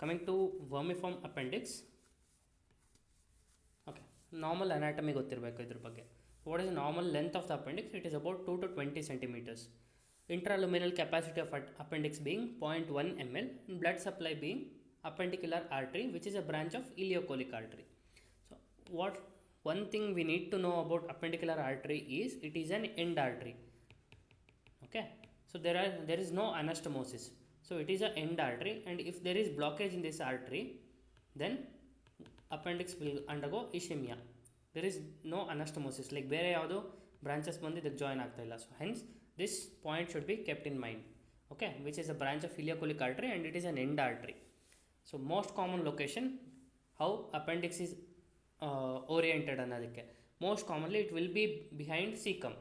Coming to vermiform appendix. Okay, normal anatomy ಗೊತ್ತಿರಬೇಕು ಇದ್ರ ಬಗ್ಗೆ. What is the normal length of the appendix? It is about 2 to 20 centimeters. Intraluminal capacity of appendix being 0.1 ml, and blood supply being appendicular artery, which is a branch of ileocholic artery. So what one thing we need to know about appendicular artery is it is an end artery. Okay, so there is no anastomosis, so it is a end artery, and if there is blockage in this artery, then appendix will undergo ischemia. There is no anastomosis, like ಬೇರೆ ಯಾವುದೋ branches ಬಂದು ಇದಕ್ಕೆ join ಆಗ್ತಾ ಇಲ್ಲ. So hence this point should be kept in mind. Okay, which is a branch of ileocholic artery and it is an end artery. So most common location, how appendix is oriented ಅನ್ನೋದಕ್ಕೆ, most commonly it will be behind cecum,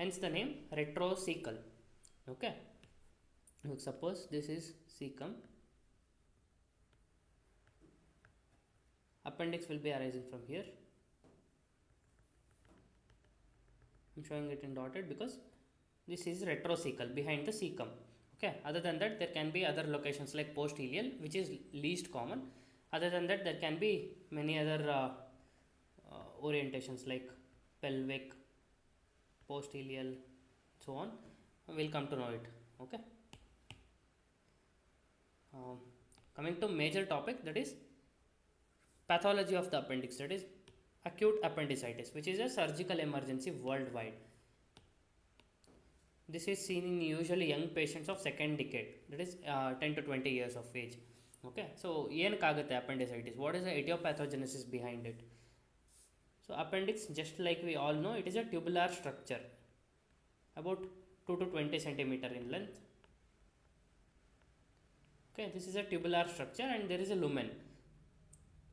hence the name retrocecal. Okay, suppose this is cecum, appendix will be arising from here. I'm showing it in dotted because this is retrocecal, behind the cecum. Okay, other than that there can be other locations like post-ileal, which is least common. Other than that there can be many other orientations like pelvic, post-ileal, so on. We'll come to know it. Okay, coming to major topic, that is pathology of the appendix, that is acute appendicitis, which is a surgical emergency worldwide. This is seen in usually young patients of second decade, that is 10 to 20 years of age. Okay, so ಏನಕ್ಕಾಗುತ್ತೆ appendicitis? What is the etiopathogenesis behind it? So appendix, just like we all know, it is a tubular structure about 2 to 20 centimeter in length. Okay, this is a tubular structure and there is a lumen.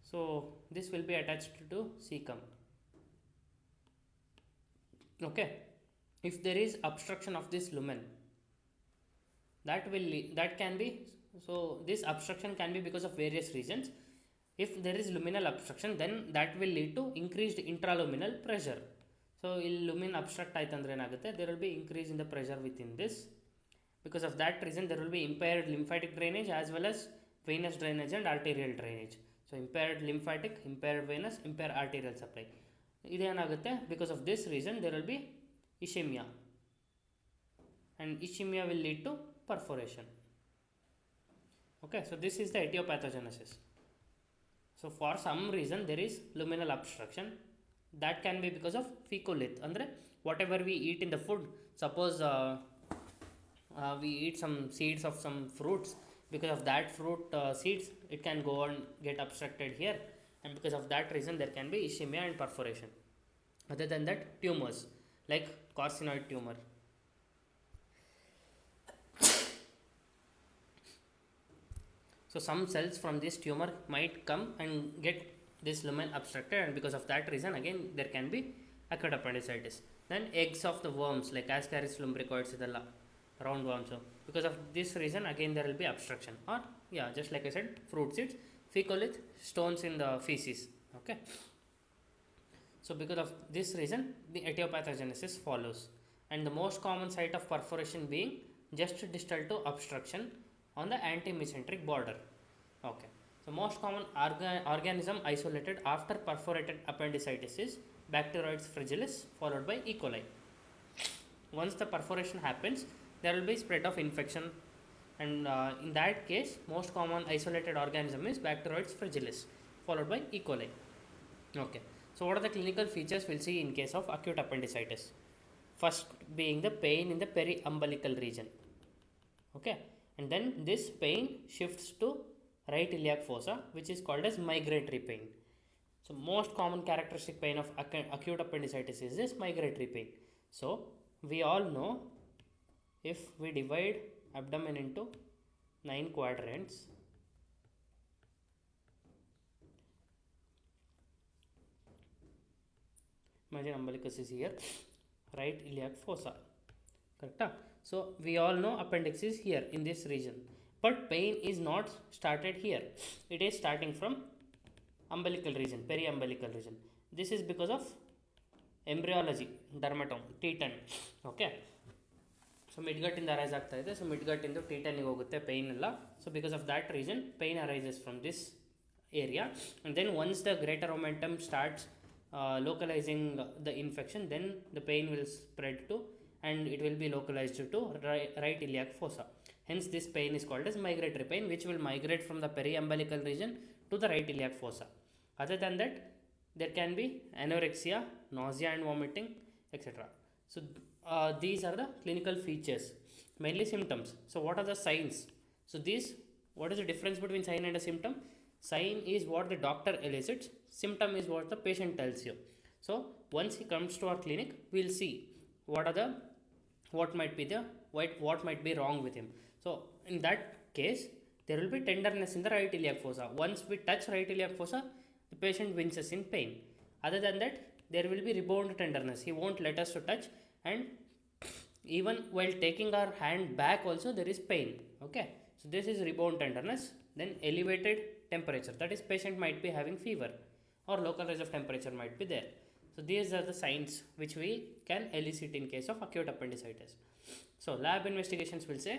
So this will be attached to cecum. Okay, if there is obstruction of this lumen, that can be, so this obstruction can be because of various reasons. If there is luminal obstruction, then that will lead to increased intraluminal pressure. So if lumen obstruct ಆಯ್ತಂದ್ರೆ ಏನಾಗುತ್ತೆ, there will be increase in the pressure within this. Because of that reason there will be impaired lymphatic drainage as well as venous drainage and arterial drainage. So impaired lymphatic, impaired venous, impaired arterial supply. ಇದೇನಾಗುತ್ತೆ, because of this reason there will be ischemia, and ischemia will lead to perforation. Okay, so this is the etiopathogenesis. So for some reason there is luminal obstruction. That can be because of fecolith, andre whatever we eat in the food, suppose we eat some seeds of some fruits, because of that fruit seeds, it can go and get obstructed here, and because of that reason there can be ischemia and perforation. Other than that, tumors like carcinoid tumor. So some cells from this tumor might come and get this lumen obstructed, and because of that reason again there can be acute appendicitis. Then eggs of the worms like Ascaris lumbricoids idella, round worms, so because of this reason again there will be obstruction. Or yeah, just like I said, fruit seeds, fecolith, stones in the feces. Okay, so because of this reason the etiopathogenesis follows, and the most common site of perforation being just distal to obstruction on the anti-mesenteric border. Okay, so most common organism isolated after perforated appendicitis is Bacteroides fragilis followed by E. coli. Once the perforation happens, there will be spread of infection, and in that case most common isolated organism is Bacteroides fragilis followed by E. coli. Okay, so what are the clinical features we'll see in case of acute appendicitis? First being the pain in the periumbilical region. Okay, and then this pain shifts to right iliac fossa, which is called as migratory pain. So most common characteristic pain of acute appendicitis is this migratory pain. So we all know, if we divide abdomen into 9 quadrants, imagine umbilicus is here, right iliac fossa, correct? So we all know appendix is here in this region, but pain is not started here. It is starting from umbilical region, periumbilical region. This is because of embryology, dermatome, teton. Okay, so ಮಿಡ್ಗಟ್ಟಿಂದ arise ಆಗ್ತಾ ಇದೆ. So ಮಿಡ್ಗಟ್ಟಿಂದ T10ಗೆ ಹೋಗುತ್ತೆ pain ಎಲ್ಲ. So because of that reason pain arises from this area, and then once the greater momentum starts localizing the infection, then the pain will spread to, and it will be localized to right iliac fossa. Hence this pain is called as migratory pain, which will migrate from the periumbilical region to the right iliac fossa. Other than that, there can be anorexia, nausea and vomiting, etc. So these are the clinical features, mainly symptoms. So what are the signs? So these, what is the difference between sign and a symptom? Sign is what the doctor elicits, symptom is what the patient tells you. So once he comes to our clinic, we'll see what might be wrong with him. So in that case, there will be tenderness in the right iliac fossa. Once we touch right iliac fossa, the patient winces in pain. Other than that, there will be rebound tenderness. He won't let us to touch, and even while taking our hand back also there is pain. Okay, so this is rebound tenderness. Then elevated temperature, that is patient might be having fever or local rise of temperature might be there. So these are the signs which we can elicit in case of acute appendicitis. So lab investigations will say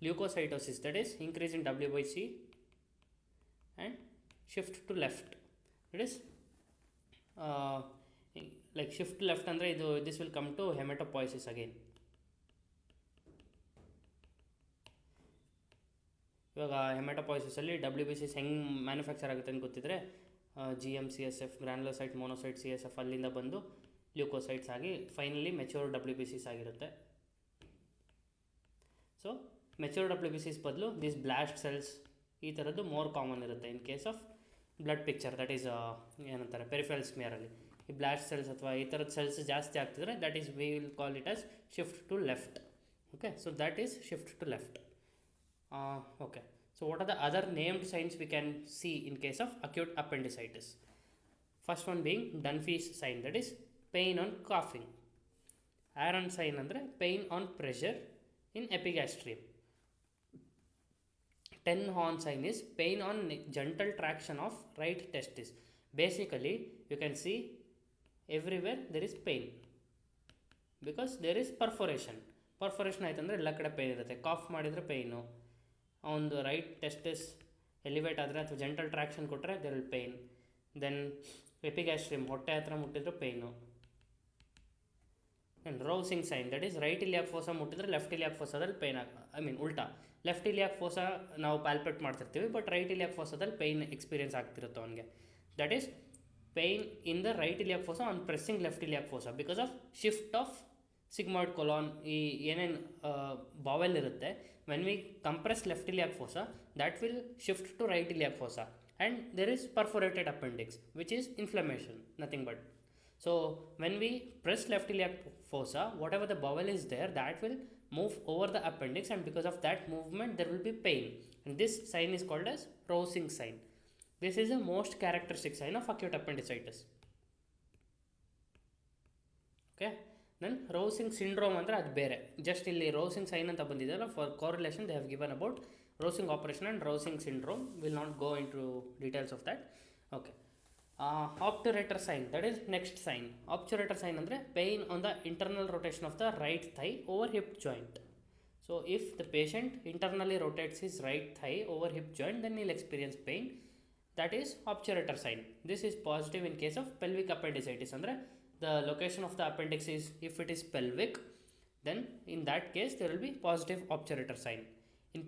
leukocytosis, that is increase in W/C and shift to left, that is like shift to left andre this will come to hematopoiesis again. ಇವಾಗ ಹೆಮೆಟೋಪಾಯ್ಸಿಸಲ್ಲಿ WBCs ಹೆಂಗೆ manufacture ಆಗುತ್ತೆ ಅಂತ ಗೊತ್ತಿದ್ರೆ, GM CSF, ಗ್ರಾನ್ಯುಲೋಸೈಟ್, ಮೊನೋಸೈಟ್, CSF ಅಲ್ಲಿಂದ ಬಂದು leukocytes ಆಗಿ finally mature WBCs ಆಗಿರುತ್ತೆ. So mature WBCs ಬದಲು ದಿಸ್ ಬ್ಲಾಸ್ಟ್ ಸೆಲ್ಸ್ ಈ ಥರದ್ದು ಮೋರ್ ಕಾಮನ್ ಇರುತ್ತೆ in case of blood picture, that is ಏನಂತಾರೆ ಪೆರಿಫೆರಲ್ ಸ್ಮಿಯರಲ್ಲಿ. ಈ ಬ್ಲಾಸ್ಟ್ ಸೆಲ್ಸ್ ಅಥವಾ ಈ ಥರದ ಸೆಲ್ಸ್ ಜಾಸ್ತಿ ಆಗ್ತಿದ್ರೆ that is we will call it as shift to left. Okay, so that is shift to left. Okay, so what are the other named signs we can see in case of acute appendicitis? First one being Dunphy's sign, that is pain on coughing. Aaron sign andre pain on pressure in epigastrium. 10 horn sign is pain on gentle traction of right testis. Basically you can see everywhere there is pain because there is perforation ಆಯ್ತು ಅಂದರೆ ಎಲ್ಲ ಕಡೆ pain ಇರುತ್ತೆ. Calf ಮಾಡಿದರೆ pain, ಒಂದು right testis elevate ಆದರೆ ಅಥವಾ gentle traction ಕೊಟ್ಟರೆ there will pain. Then epigastrium ಹೊಟ್ಟೆ ಹತ್ರ ಮುಟ್ಟಿದ್ರು pain. Then Rovsing sign, that is right iliac fossa ಮುಟ್ಟಿದ್ರೆ ಲೆಫ್ಟ್ ಇಲಿಯಾಕ್ ಫೋಸಾದಲ್ಲಿ ಪೇಯ್ನ್ ಉಲ್ಟಾ ಲೆಫ್ಟ್ ಇಲಿಯಾಕ್ ಫೋಸಾ ನಾವು ಪ್ಯಾಲ್ಪೇಟ್ ಮಾಡ್ತಿರ್ತೀವಿ, ಬಟ್ ರೈಟ್ ಇಲಿಯಾಕ್ ಫೋಸಾದಲ್ಲಿ ಪೇಯ್ನ್ ಎಕ್ಸ್ಪೀರಿಯನ್ಸ್ ಆಗ್ತಿರುತ್ತೆ ಅವನಿಗೆ. That is pain in the right iliac fossa on pressing left iliac fossa because of shift of sigmoid colon, ಈ ಏನೇನು bowel ಇರುತ್ತೆ, when we compress left iliac fossa that will shift to right iliac fossa, and there is perforated appendix which is inflammation, nothing but. So when we press left iliac fossa, whatever the bowel is there, that will move over the appendix, and because of that movement there will be pain, and this sign is called as Rosing sign. This is the most characteristic sign of acute appendicitis. Okay, then Rosing syndrome ಅಂದರೆ ಅದು ಬೇರೆ. Just ಇಲ್ಲಿ ರೋಸಿಂಗ್ sign ಅಂತ ಬಂದಿದೆಯಲ್ಲ, for correlation they have given about Rovsing operation and Rovsing syndrome. Will not go into details of that. Okay, obturator sign, that is next sign. Obturator sign ಅಂದರೆ pain on the internal rotation of the right thigh over hip joint. So if the patient internally rotates his right thigh over hip joint, then he'll experience pain. That is obturator sign. This is positive in case of pelvic appendicitis. ಅಂದರೆ the location of the appendix is, if it is pelvic, then in that case there will be positive obturator sign. In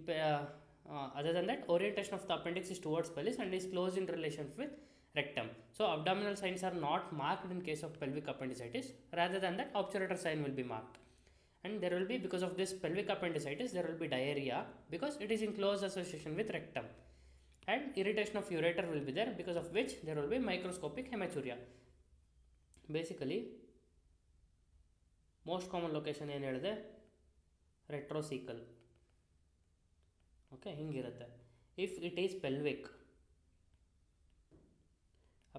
other than that, orientation of the appendix is towards pelvis and is close in relation with rectum. So abdominal signs are not marked in case of pelvic appendicitis. Rather than that, obturator sign will be marked, and there will be, because of this pelvic appendicitis, there will be diarrhea because it is in close association with rectum, and irritation of ureter will be there, because of which there will be microscopic hematuria. Basically most common location ಏನು ಹೇಳಿದೆ, retrocaecal. Okay, ಹಿಂಗಿರುತ್ತೆ. If it is pelvic,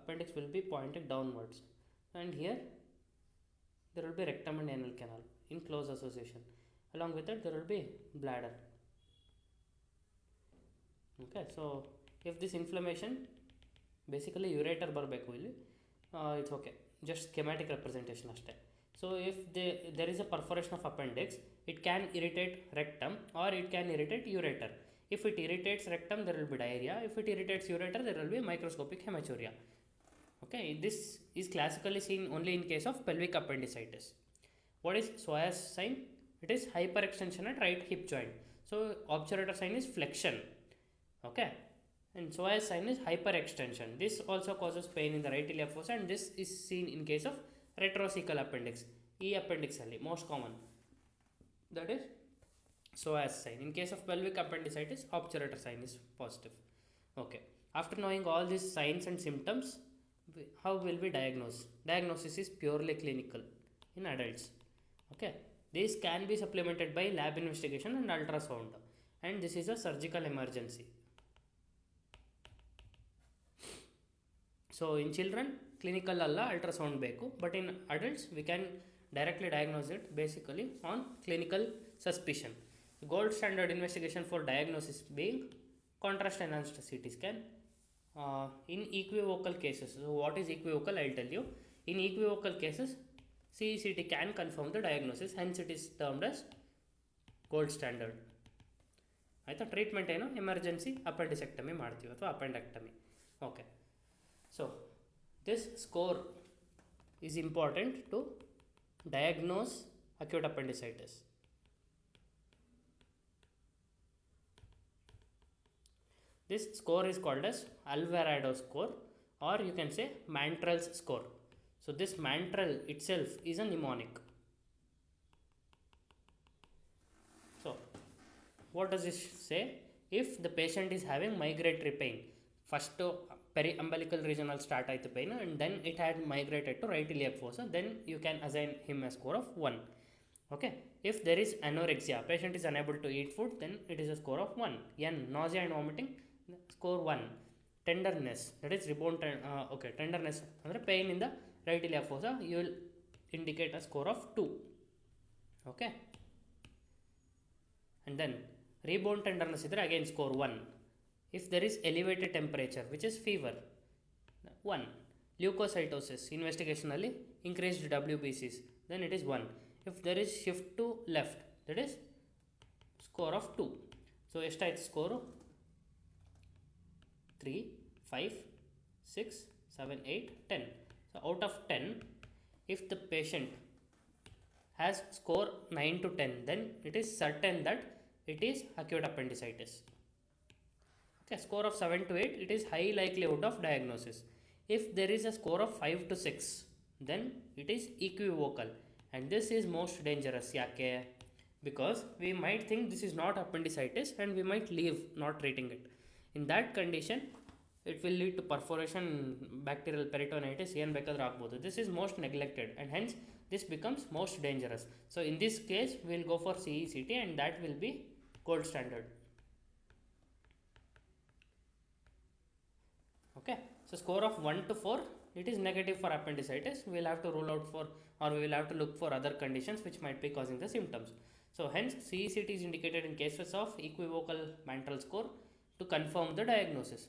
appendix will be pointed downwards, and here there will be rectum and anal canal in close association. Along with that there will be bladder. Okay, so if this inflammation, basically ureter ಬರಬೇಕು ಇಲ್ಲಿ, it's okay, just schematic representation ಅಷ್ಟೇ. So if there is a perforation of appendix, it can irritate rectum or it can irritate ureter. If it irritates rectum, there will be diarrhea. If it irritates ureter, there will be microscopic hematuria. Okay, this is classically seen only in case of pelvic appendicitis. What is Sway's sign? It is hyperextension at right hip joint. So obturator sign is flexion. Okay, and Sway's sign is hyperextension. This also causes pain in the right iliac fossa, and this is seen in case of retrocecal appendix. E appendix only, most common. That is Sway's sign. In case of pelvic appendicitis, obturator sign is positive. Okay. After knowing all these signs and symptoms, how will we diagnose? Diagnosis is purely clinical in adults. Okay. This can be supplemented by lab investigation and ultrasound. And this is a surgical emergency. So in children, clinical alla ultrasound beku, but in adults we can directly diagnose it basically on clinical suspicion. The gold standard investigation for diagnosis being contrast enhanced CT scan. In equivocal cases, so what is equivocal? I'll tell you. In equivocal cases, CECT can confirm the diagnosis, hence it is termed as gold standard. ಆಯಿತಾ treatment ಏನು emergency appendicectomy ಮಾಡ್ತೀವಿ ಅಥವಾ appendectomy. Okay, so this score is important to diagnose acute appendicitis. This score is called as Alvarado score, or you can say Mantrel's score. So this Mantrel itself is a mnemonic. So what does this say? If the patient is having migratory pain, first periumbilical regional start ಆಯಿತು pain and then it had migrated to right iliac fossa, then you can assign him a score of 1. Okay, if there is anorexia, patient is unable to eat food, then it is a score of 1. N, nausea and vomiting, score 1. Tenderness, that is rebound, tenderness ಅಂದರೆ pain in the right iliac fossa, you will indicate a score of 2. Okay, and then rebound tenderness idre again score 1. If there is elevated temperature, which is fever, 1. Leukocytosis, investigationally increased WBCs, then it is 1. If there is shift to left, that is score of 2. So ಎಷ್ಟಾಯ್ತು score? 3, 5, 6, 7, 8, 10. So out of 10, if the patient has score 9 to 10, then it is certain that it is acute appendicitis. Okay, score of 7 to 8, it is high likelihood of diagnosis. If there is a score of 5 to 6, then it is equivocal, and this is most dangerous. Yake? Because we might think this is not appendicitis and we might leave not treating it. In that condition, it will lead to perforation, bacterial peritonitis, ಏನು ಬೇಕಾದರೂ ಆಗ್ಬೋದು. This is most neglected and hence this becomes most dangerous. So in this case, we will go for CECT and that will be gold standard. Okay, so score of 1 to 4, it is negative for appendicitis. We will have to rule out for, or we will have to look for other conditions which might be causing the symptoms. So hence CECT is indicated in cases of equivocal Mantrel score to confirm the diagnosis.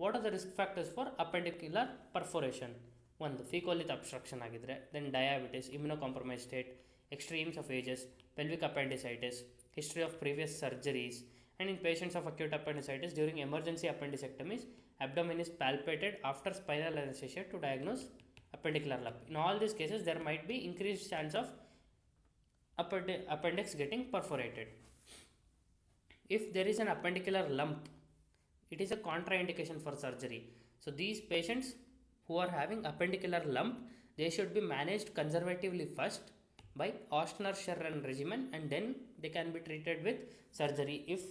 What are the risk factors for appendicular perforation? 1, the fecolith obstruction agidre, then diabetes, immunocompromised state, extremes of ages, pelvic appendicitis, history of previous surgeries, and in patients of acute appendicitis during emergency appendicectomies, abdomen is palpated after spinal anesthesia to diagnose appendicular lump. In all these cases, there might be increased chance of appendix getting perforated. If there is an appendicular lump, it is a contraindication for surgery. So these patients who are having appendicular lump, they should be managed conservatively first by Ostner-Scherren regimen, and then they can be treated with surgery if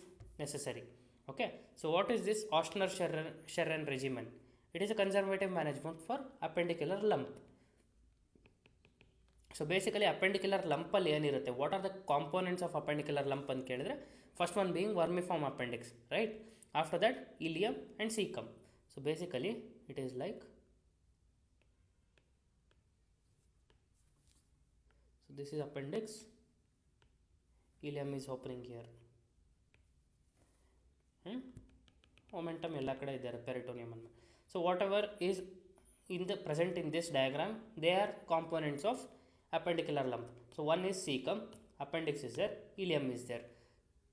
necessary. Okay, so what is this Ostner-Scherren regimen? It is a conservative management for appendicular lump. So basically appendicular lump ಅಲ್ಲಿ ಏನಿರುತ್ತೆ, what are the components of appendicular lump ಅಂತ ಕೇಳಿದ್ರೆ, first one being vermiform appendix, right? After that ileum and cecum. So basically it is like, so this is appendix, ileum is opening here, momentum ಎಲ್ಲ ಕಡೆ ಇದ್ದಾರೆ, peritoneum ಅನ್ನು. So whatever is in the present in this diagram, they are components of appendicular lump. So one is cecum, appendix is there, ileum is there.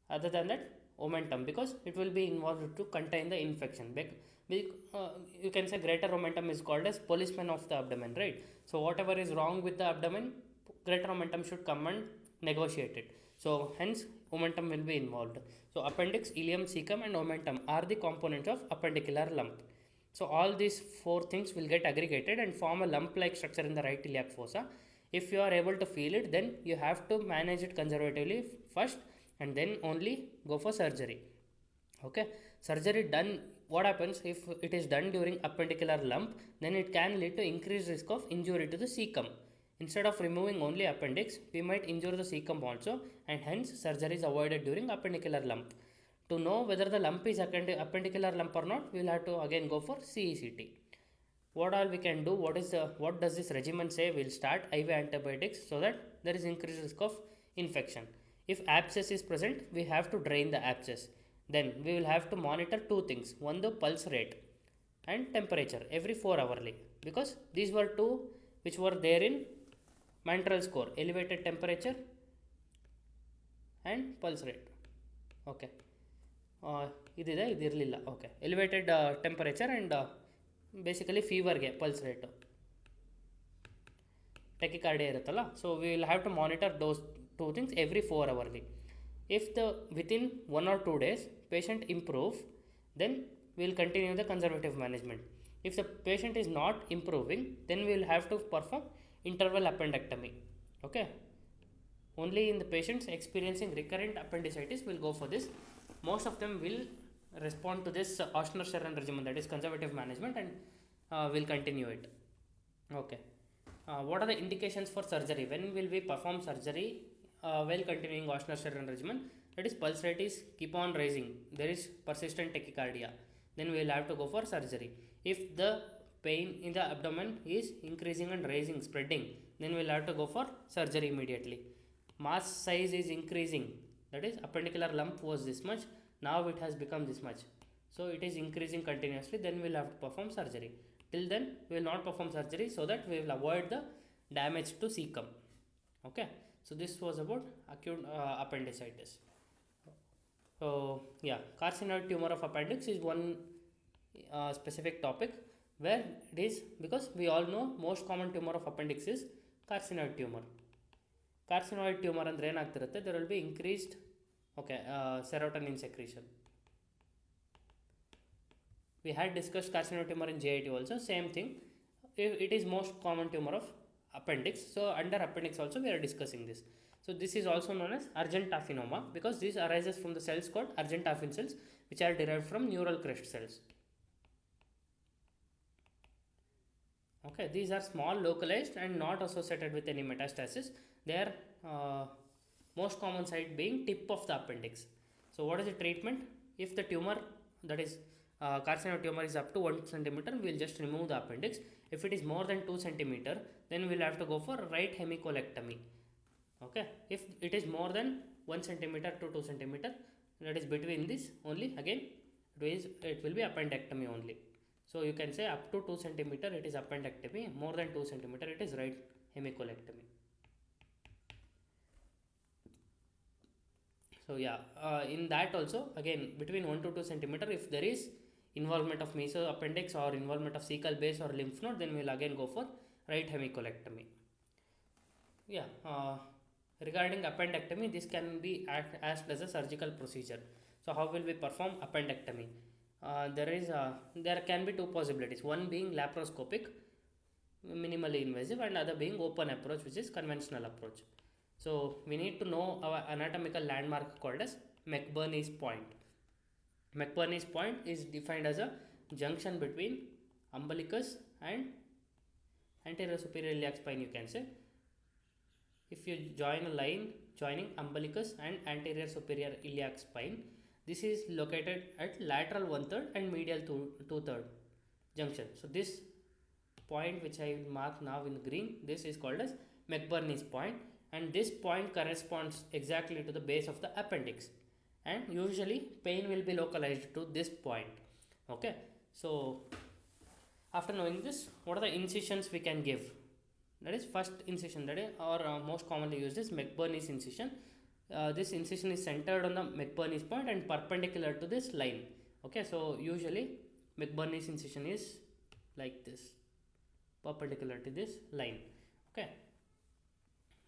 Other than that, omentum, because it will be involved to contain the infection. You can say greater omentum is called as policeman of the abdomen, right? So whatever is wrong with the abdomen, greater omentum should come and negotiate it. So hence omentum will be involved. So appendix, ileum, cecum and omentum are the components of appendicular lump. So all these four things will get aggregated and form a lump-like structure in the right iliac fossa. If you are able to feel it, then you have to manage it conservatively first and then only go for surgery. Okay, surgery done, what happens if it is done during appendicular lump, then it can lead to increased risk of injury to the cecum. Instead of removing only appendix, we might injure the cecum also, and hence surgery is avoided during appendicular lump. To know whether the lump is appendicular lump or not, we will have to again go for CECT. What all we can do, what does this regimen say? We will start IV antibiotics so that there is increased risk of infection. If abscess is present, we have to drain the abscess. Then we will have to monitor two things. One, the pulse rate and temperature every 4 hourly, because these were two which were there in Mantrel score, elevated temperature and pulse rate. Okay. ಇದಿದೆ, ಇದಿರಲಿಲ್ಲ. Okay, elevated temperature and basically ಫೀವರ್ಗೆ pulse rate, tachycardia ಇರುತ್ತಲ್ಲ. So we will have to monitor those two things every 4 hourly. If the within 1 or 2 days patient improve, then we will continue the conservative management. If the patient is not improving, then we will have to perform interval appendectomy. Okay, only in the patients experiencing recurrent appendicitis will go for this. Most of them will respond to this Oshner-Sherren regimen, that is conservative management, and will continue it. Okay, what are the indications for surgery? When will we perform surgery while continuing Oshner-Sherren regimen? That is, pulse rate is keep on rising, there is persistent tachycardia, then we will have to go for surgery. If the pain in the abdomen is increasing and rising, spreading, then we will have to go for surgery immediately. Mass size is increasing, that is appendicular lump was this much, now it has become this much, so it is increasing continuously, then we will have to perform surgery. Till then we will not perform surgery, so that we will avoid the damage to cecum. Okay, so this was about acute appendicitis. So yeah, carcinoid tumor of appendix is one specific topic where it is, because we all know most common tumor of appendix is carcinoid tumor. Carcinoid tumor ಅಂದರೆ ಏನಾಗ್ತಿರುತ್ತೆ, there will be increased serotonin secretion. We had discussed carcinoid tumor in JIT also, same thing. It is most common tumor of appendix, so under appendix also we are discussing this. So this is also known as argentaphinoma, because this arises from the cells called argentaphin cells, which are derived from neural crest cells. Okay, these are small, localized and not associated with any metastasis. They are most common site being tip of the appendix. So what is the treatment? If the tumor, that is carcinoid tumor, is up to 1 centimeter, we will just remove the appendix. If it is more than 2 centimeter, then we will have to go for right hemicolectomy. Okay, if it is more than 1 centimeter to 2 centimeter, that is between this only, again it will be appendectomy only. So you can say up to 2 centimeter it is appendectomy, more than 2 centimeter it is right hemicolectomy. So yeah, in that also again between 1 to 2 centimeter, if there is involvement of meso appendix or involvement of cecal base or lymph node, then we will again go for right hemicolectomy. Yeah, regarding appendectomy, this can be asked as a surgical procedure. So how will we perform appendectomy? There can be two possibilities, one being laparoscopic, minimally invasive, and other being open approach, which is conventional approach. So we need to know our anatomical landmark called as McBurney's point. McBurney's point is defined as a junction between umbilicus and anterior superior iliac spine, you can say. If you join a line joining umbilicus and anterior superior iliac spine, this is located at lateral 1/3 and medial 2/3 junction. So this point, which I will mark now in green, this is called as McBurney's point, and this point corresponds exactly to the base of the appendix, and usually pain will be localized to this point. Okay, so after knowing this, what are the incisions we can give? That is first incision, that is, or most commonly used is McBurney's incision. This incision is centered on the McBurney's point and perpendicular to this line. Okay, so usually McBurney's incision is like this, perpendicular to this line. Okay,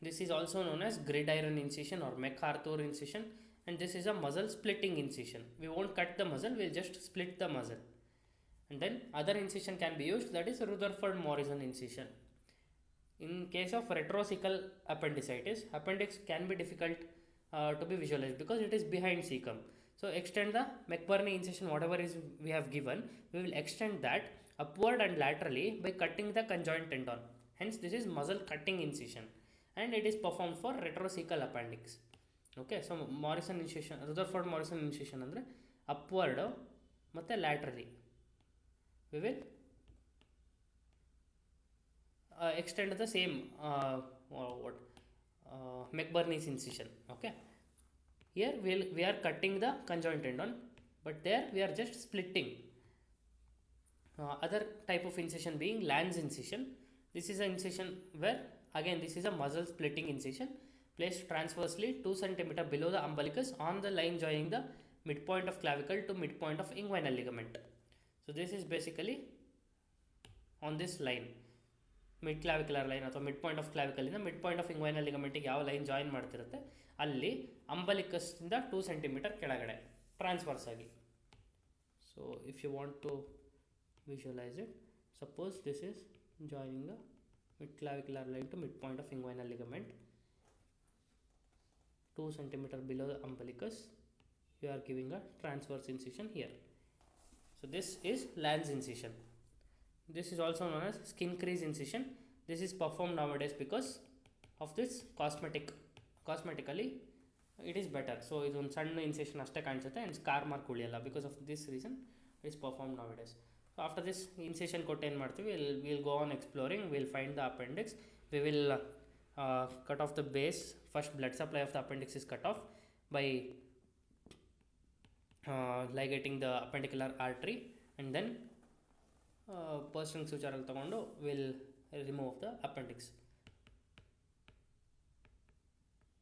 this is also known as gridiron incision or MacArthur incision, and this is a muscle splitting incision. We won't cut the muscle, we'll just split the muscle. And then other incision can be used, that is Rutherford Morrison incision. In case of retrocecal appendicitis, appendix can be difficult to be visualized because it is behind cecum. So extend the McBurney incision, whatever is we have given, we will extend that upward and laterally by cutting the conjoint tendon. Hence this is muscle cutting incision, and it is performed for retrocecal appendix. Okay, so Morrison incision, Rutherford Morrison incision andre upward ಮತ್ತೆ laterally we will extend the same McBurney's incision. Okay, here we are cutting the conjoint tendon, but there we are just splitting. Other type of incision being Lanz incision. This is an incision where again this is a muscle splitting incision placed transversely 2 cm below the umbilicus on the line joining the midpoint of clavicle to midpoint of inguinal ligament. So this is basically on this line, mid clavicular line ಅಥವಾ mid point of ಕ್ಲಾವಿಕಲಿಂದ mid point of inguinal ಲಿಗಮೆಂಟಿಗೆ ಯಾವ line join ಮಾಡ್ತಿರುತ್ತೆ ಅಲ್ಲಿ ಅಂಬಲಿಕಸ್ನಿಂದ 2 centimetre ಕೆಳಗಡೆ transverse ಆಗಿ. So if you want to visualise it, suppose this is joining the mid clavicular line to mid point of inguinal ligament 2 cm below the umbilicus, you are giving a transverse incision here. So this is Lanz incision. This is also known as skin crease incision. This is performed nowadays because of this cosmetically it is better. So ಇದೊಂದು ಸಣ್ಣ incision ಅಷ್ಟೇ ಕಾಣಿಸುತ್ತೆ and scar mark ಉಳಿಯಲ್ಲ. Because of this reason it is perform nowadays. So after this incision ಕೊಟ್ಟು ಏನು ಮಾಡ್ತೀವಿ, will go on exploring, will find the appendix, we will cut off the base. First blood supply of the appendix is cut off by ligating the appendicular artery, and then person suture ತಗೊಂಡು will remove the appendix.